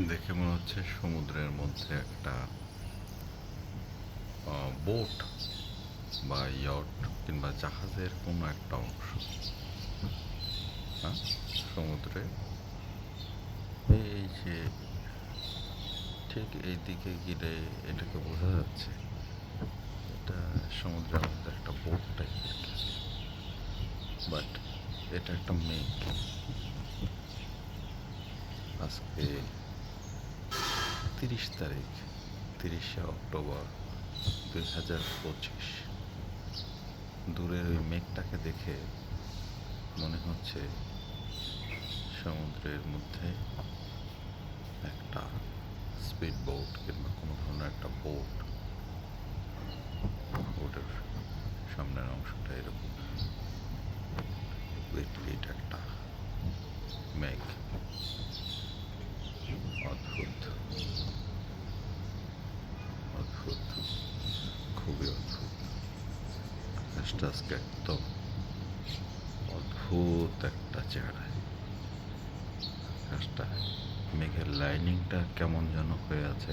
দেখে মনে হচ্ছে সমুদ্রের মধ্যে একটা বোট বা ইয়ট কিংবা জাহাজের কোনো একটা অংশ। হ্যাঁ, সমুদ্রে এই যে ঠিক এই দিকে গেলে এটাকে বোঝা যাচ্ছে এটা সমুদ্রের মধ্যে একটা বোট টাইপের কিছু, বাট এটা একটা মেঘ। আজকে 30 তারিখ, 30শে অক্টোবর 2025। দূরের ওই মেঘটাকে দেখে মনে হচ্ছে সমুদ্রের মধ্যে একটা স্পিড বোট কিংবা কোনো ধরনের একটা বোট, বোটের সামনের অংশটা এরকম এটা একটা মেঘ। অদ্ভুত, অদ্ভুত, খুবই অদ্ভুত। আকাশটা আজকে একদম অদ্ভুত একটা চেহারায়। আকাশটা মেঘের লাইনিংটা কেমন যেন হয়ে আছে,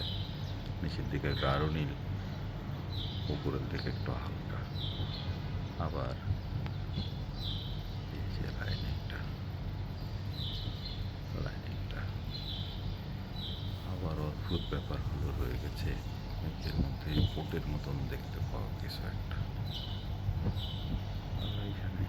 নিচের দিকে গাঢ় নীল, উপরের দিকে একটু হালকা। আবার এই যে লাইনিংটা, লাইনিংটা আবার অদ্ভুত ব্যাপার হলো রয়ে গেছে মেঘের মধ্যে বোটের মতন দেখতে পাওয়া কিছু একটা। আর এইখানে